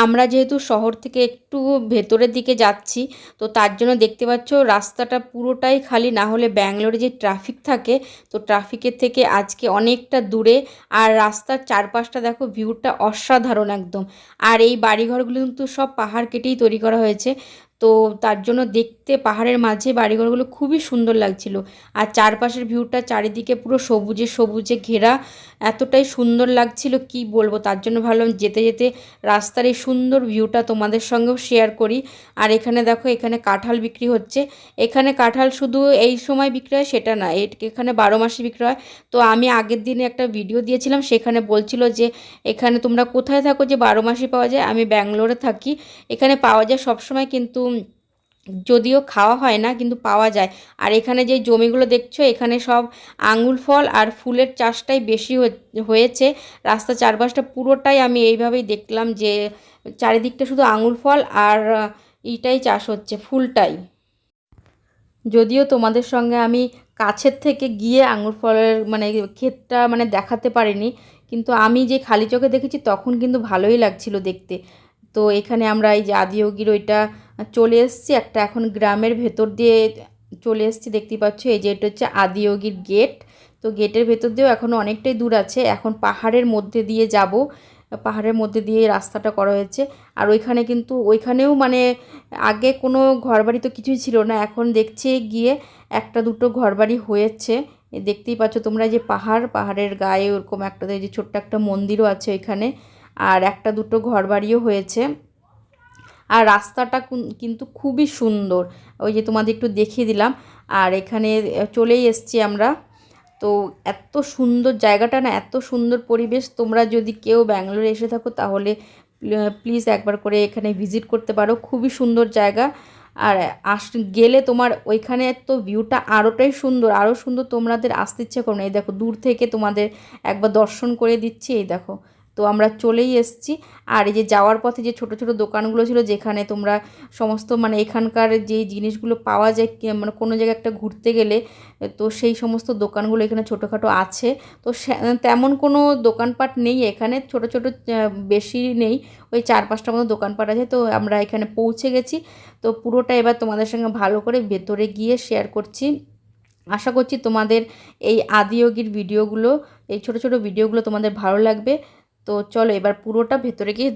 আমরা যেহেতু শহর থেকে একটু ভেতরের দিকে যাচ্ছি, তো তার জন্য দেখতে পাচ্ছ রাস্তাটা পুরোটাই খালি, না হলে ব্যাঙ্গালোরে যে ট্রাফিক থাকে, তো ট্রাফিকের থেকে আজকে অনেকটা দূরে। আর রাস্তার চারপাশটা দেখো, ভিউটা অসাধারণ একদম। আর এই বাড়িঘরগুলো কিন্তু সব পাহাড় কেটেই তৈরি করা হয়েছে, তো তার জন্য দেখতে পাহাড়ের মাঝে বাড়িঘরগুলো খুবই সুন্দর লাগছিল। আর চারপাশের ভিউটা চারিদিকে পুরো সবুজে সবুজে ঘেরা, এতটাই সুন্দর লাগছিল কি বলবো। তার জন্য ভাবলাম যেতে যেতে রাস্তার এই সুন্দর ভিউটা তোমাদের সঙ্গেও শেয়ার করি। আর এখানে দেখো, এখানে কাঁঠাল বিক্রি হচ্ছে। এখানে কাঁঠাল শুধু এই সময় বিক্রি হয় সেটা না, এখানে 12 মাসে বিক্রি হয়। তো আমি আগের দিনে একটা ভিডিও দিয়েছিলাম, সেখানে বলছিল যে এখানে তোমরা কোথায় থাকো যে 12 মাসই পাওয়া যায়। আমি ব্যাঙ্গালোরে থাকি, এখানে পাওয়া যায় সবসময়, কিন্তু যদিও খাওয়া হয় না কিন্তু পাওয়া যায়। আর এখানে যে জমিগুলো দেখছো, এখানে সব আঙুর ফল আর ফুলের চাষটাই বেশি হয়েছে। রাস্তার চারপাশটা পুরোটাই আমি এইভাবেই দেখলাম যে চারিদিকটা শুধু আঙুর ফল আর ইটাই চাষ হচ্ছে, ফুলটাই। যদিও তোমাদের সঙ্গে আমি কাছের থেকে গিয়ে আঙুর ফলের মানে ক্ষেতটা মানে দেখাতে পারিনি, কিন্তু আমি যে খালি চোখে দেখেছি তখন কিন্তু ভালোই লাগছিল দেখতে। তো এখানে আমরা এই যে আদিয়োগীর ওইটা চলে এসেছি, একটা এখন গ্রামের ভেতর দিয়ে চলে এসেছি, দেখতেই পাচ্ছ। এই যে এটা হচ্ছে আদিয়োগীর গেট। তো গেটের ভেতর দিয়েও এখনও অনেকটাই দূর আছে, এখন পাহাড়ের মধ্যে দিয়ে যাব। পাহাড়ের মধ্যে দিয়ে রাস্তাটা করা হয়েছে। আর ওইখানে কিন্তু ওইখানেও মানে আগে কোনো ঘরবাড়ি তো কিছুই ছিল না, এখন দেখছি গিয়ে একটা দুটো ঘরবাড়ি হয়েছে। দেখতেই পাচ্ছ তোমরা যে পাহাড়ের গায়ে ওরকম একটা এই যে ছোট্ট একটা মন্দিরও আছে ওইখানে, আর একটা দুটো ঘরবাড়িও হয়েছে। আর রাস্তাটা কিন্তু খুবই সুন্দর, ওই যে তোমাদের একটু দেখিয়ে দিলাম। আর এখানে চলেই এসছি আমরা। তো এত সুন্দর জায়গাটা না, এত সুন্দর পরিবেশ, তোমরা যদি কেউ ব্যাঙ্গালোরে এসে থাকো তাহলে প্লিজ একবার করে এখানে ভিজিট করতে পারো, খুবই সুন্দর জায়গা। আর গেলে তোমার ওইখানে তো ভিউটা আরোটাই সুন্দর, আরও সুন্দর, তোমাদের আসতে ইচ্ছে করো না। এই দেখো দূর থেকে তোমাদের একবার দর্শন করে দিচ্ছি, এই দেখো। তো আমরা চলেই এসেছি। আর এই যে যাওয়ার পথে যে ছোট ছোট দোকানগুলো ছিল, যেখানে তোমরা সমস্ত মানে এখানকার যেই জিনিসগুলো পাওয়া যায়, মানে কোনো জায়গায় একটা ঘুরতে গেলে, তো সেই সমস্ত দোকানগুলো এখানে ছোটোখাটো আছে। তো তেমন কোনো দোকানপাট নেই এখানে, ছোট ছোট বেশি নেই, ওই 4-5টা মতো দোকানপাট আছে। তো আমরা এখানে পৌঁছে গেছি। তো পুরোটা এবার তোমাদের সঙ্গে ভালো করে ভেতরে গিয়ে শেয়ার করছি। আশা করছি তোমাদের এই আদিয়োগীর ভিডিওগুলো, এই ছোট ছোট ভিডিওগুলো তোমাদের ভালো লাগবে। তো চলো এবার পুরোটা ভেতরে গিয়ে